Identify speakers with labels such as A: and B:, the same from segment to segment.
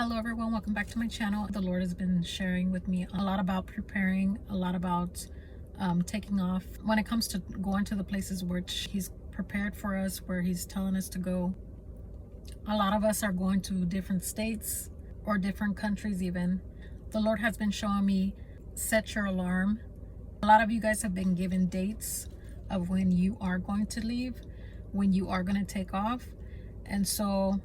A: Hello everyone, welcome back to my channel. The Lord has been sharing with me a lot about preparing, a lot about taking off when it comes to going to the places which He's prepared for us, where He's telling us to go. A lot of us are going to different states or different countries even. The Lord has been showing me, set your alarm. A lot of you guys have been given dates of when you are going to leave, when you are going to take off. And so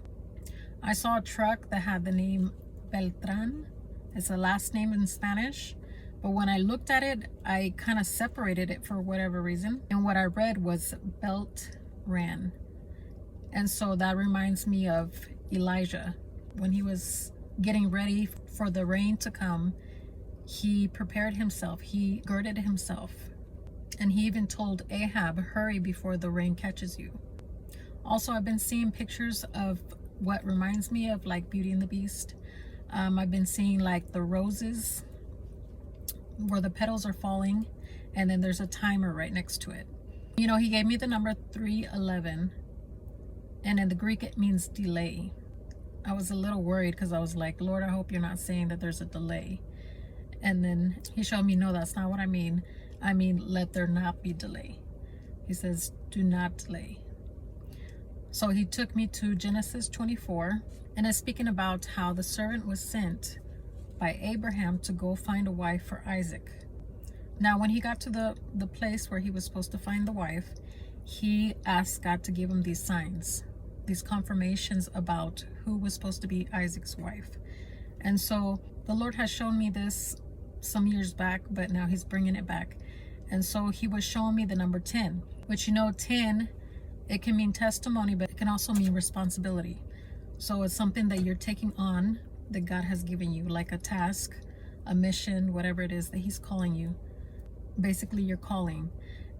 A: I saw a truck that had the name Beltran. It's a last name in Spanish. But when I looked at it, I kind of separated it for whatever reason. And what I read was Beltran. And so that reminds me of Elijah. When he was getting ready for the rain to come, he prepared himself. He girded himself. And he even told Ahab, hurry before the rain catches you. Also, I've been seeing pictures of what reminds me of like Beauty and the Beast. I've been seeing like the roses where the petals are falling, and then there's a timer right next to it. You know, he gave me the number 311, and in the Greek it means delay. I was a little worried because I was like, Lord, I hope you're not saying that there's a delay. And then he showed me, no, that's not what I mean. I mean, let there not be delay. He says, do not delay. So he took me to Genesis 24, and it's speaking about how the servant was sent by Abraham to go find a wife for Isaac. Now, when he got to the place where he was supposed to find the wife, he asked God to give him these signs, these confirmations about who was supposed to be Isaac's wife. And so the Lord has shown me this some years back, but now he's bringing it back. And so he was showing me the number 10, which, you know, 10, it can mean testimony, but it can also mean responsibility. So it's something that you're taking on that God has given you, like a task, a mission, whatever it is that He's calling you. Basically, your calling.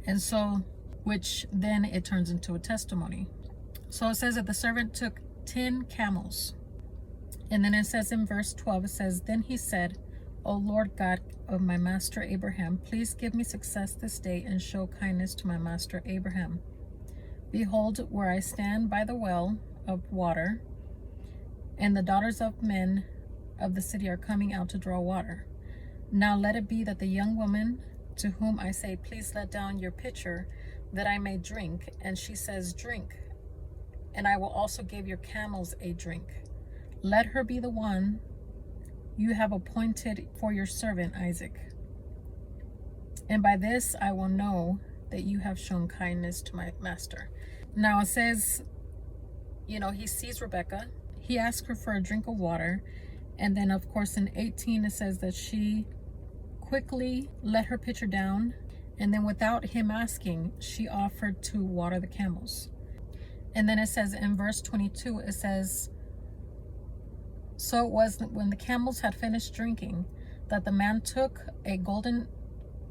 A: And so, which then it turns into a testimony. So it says that the servant took 10 camels. And then it says in verse 12, it says, then he said, O Lord God of my master Abraham, please give me success this day and show kindness to my master Abraham. Behold, where I stand by the well of water, and the daughters of men of the city are coming out to draw water. Now let it be that the young woman to whom I say, please let down your pitcher, that I may drink, and she says, drink, and I will also give your camels a drink. Let her be the one you have appointed for your servant Isaac. And by this I will know that you have shown kindness to my master. Now it says, you know, he sees Rebecca. He asks her for a drink of water. And then, of course, in 18, it says that she quickly let her pitcher down. And then without him asking, she offered to water the camels. And then it says in verse 22, it says, so it was when the camels had finished drinking that the man took a golden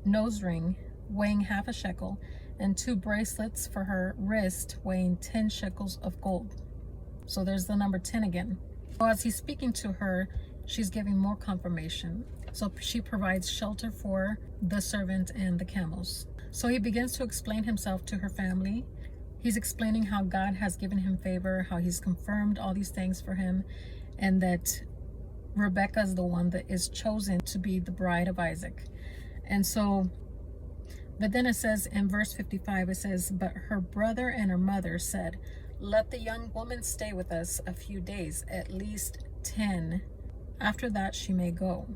A: nose ring weighing half a shekel, and 2 bracelets for her wrist weighing 10 shekels of gold. So there's the number 10 again. So as he's speaking to her, she's giving more confirmation. So she provides shelter for the servant and the camels. So he begins to explain himself to her family. He's explaining how God has given him favor, how he's confirmed all these things for him, and that Rebecca is the one that is chosen to be the bride of Isaac. And so, but then it says in verse 55, it says, but her brother and her mother said, let the young woman stay with us a few days, at least 10. After that she may go.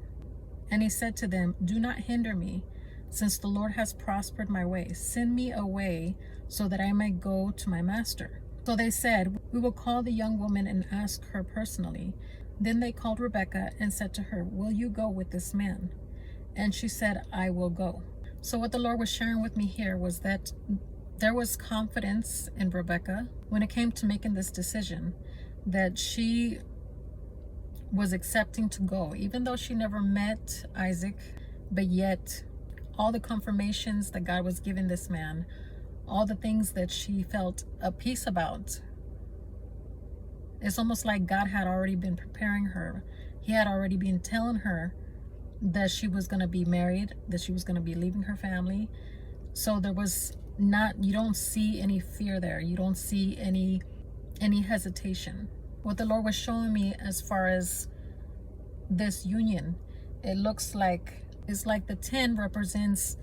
A: And he said to them, do not hinder me, since the Lord has prospered my way. Send me away so that I may go to my master. So they said, we will call the young woman and ask her personally. Then they called Rebecca and said to her, will you go with this man? And she said, I will go. So what the Lord was sharing with me here was that there was confidence in Rebecca when it came to making this decision, that she was accepting to go, even though she never met Isaac, but yet all the confirmations that God was giving this man, all the things that she felt a peace about, it's almost like God had already been preparing her. He had already been telling her that she was going to be married, that she was going to be leaving her family. So there was not, you don't see any fear there. You don't see any hesitation. What the Lord was showing me as far as this union. It looks like it's like the 10 represents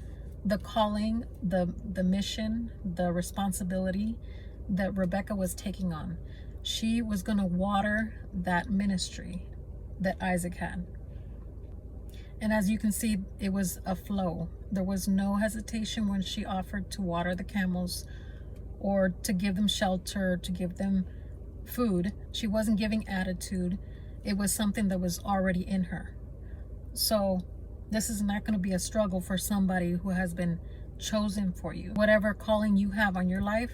A: the calling, the mission, the responsibility that Rebecca was taking on. She was going to water that ministry that Isaac had. And as you can see, it was a flow. There was no hesitation when she offered to water the camels or to give them shelter, to give them food. She wasn't giving attitude. It was something that was already in her. So this is not going to be a struggle for somebody who has been chosen for you. Whatever calling you have on your life,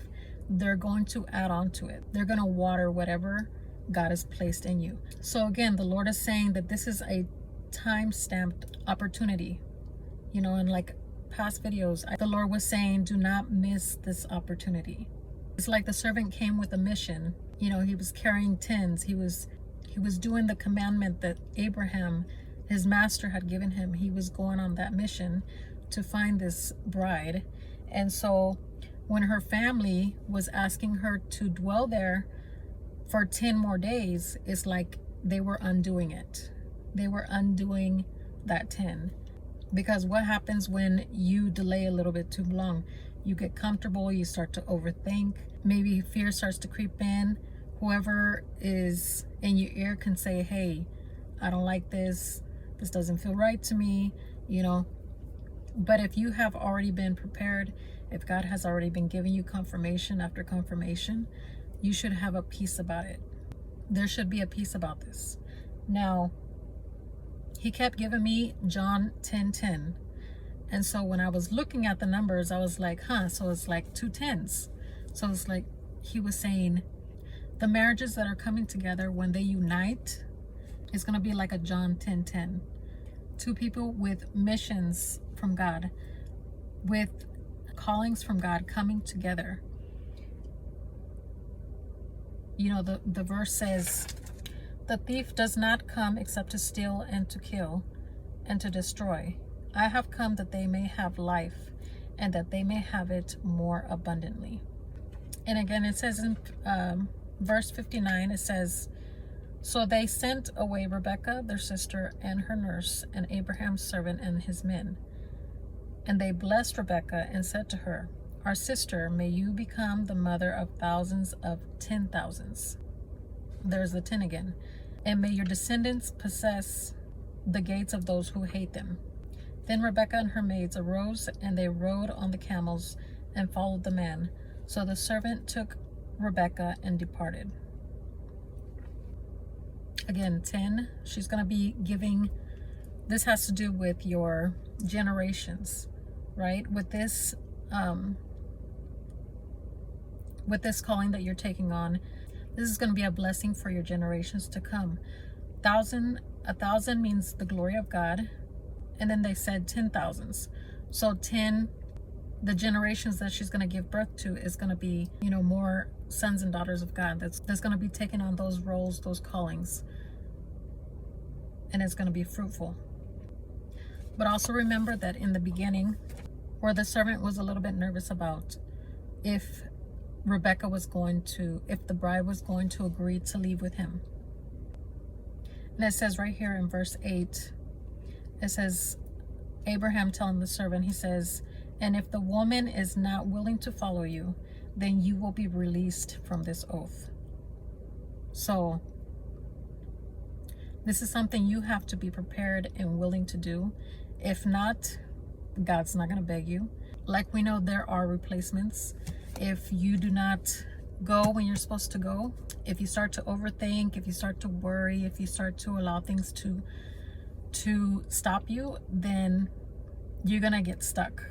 A: they're going to add on to it. They're going to water whatever God has placed in you. So again, the Lord is saying that this is a time-stamped opportunity. You know, in like past videos, the Lord was saying, do not miss this opportunity. It's like the servant came with a mission. You know, he was carrying tins. He was doing the commandment that Abraham, his master, had given him. He was going on that mission to find this bride. And so when her family was asking her to dwell there for 10 more days, it's like they were undoing it. They were undoing that 10. Because what happens when you delay a little bit too long? You get comfortable, you start to overthink. Maybe fear starts to creep in. Whoever is in your ear can say, hey, I don't like this. This doesn't feel right to me, you know. But if you have already been prepared, if God has already been giving you confirmation after confirmation, you should have a peace about it. There should be a peace about this. Now, he kept giving me John 10:10. And so when I was looking at the numbers, I was like, so it's like 2 10s. So it's like he was saying the marriages that are coming together, when they unite, it's going to be like a John 10:10. Two people with missions from God, with callings from God coming together. You know, the verse says, the thief does not come except to steal and to kill and to destroy. I have come that they may have life and that they may have it more abundantly. And again, it says in verse 59, it says, so they sent away Rebekah, their sister, and her nurse, and Abraham's servant and his men. And they blessed Rebekah and said to her, our sister, may you become the mother of thousands of 10,000s. There's the 10 again. And may your descendants possess the gates of those who hate them. Then Rebekah and her maids arose, and they rode on the camels and followed the man. So the servant took Rebekah and departed. Again, 10, she's going to be giving, this has to do with your generations, right? With this calling that you're taking on, this is going to be a blessing for your generations to come. A thousand means the glory of God. And then they said 10,000s. So 10, the generations that she's going to give birth to is going to be, you know, more sons and daughters of God. That's going to be taking on those roles, those callings. And it's going to be fruitful. But also remember that in the beginning, where the servant was a little bit nervous about if Rebekah was going to, if the bride was going to agree to leave with him. And it says right here in verse 8, it says, Abraham telling the servant, he says, and if the woman is not willing to follow you, then you will be released from this oath. So this is something you have to be prepared and willing to do. If not, God's not going to beg you. Like we know, there are replacements. If you do not go when you're supposed to go, if you start to overthink, if you start to worry, if you start to allow things to stop you, then you're going to get stuck.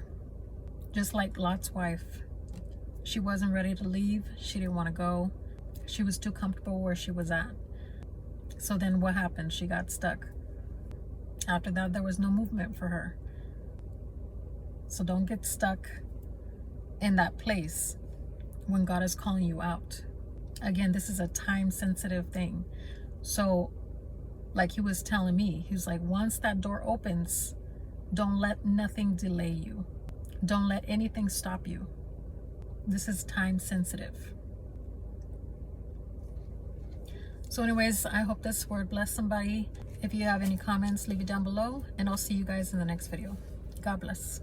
A: Just like Lot's wife. She wasn't ready to leave. She didn't want to go. She was too comfortable where she was at. So then what happened? She got stuck. After that, there was no movement for her. So don't get stuck in that place when God is calling you out. Again, this is a time-sensitive thing. So like he was telling me, he was like, once that door opens, don't let nothing delay you. Don't let anything stop you. This is time sensitive. So anyways, I hope this word bless somebody. If you have any comments, leave it down below, and I'll see you guys in the next video. God bless.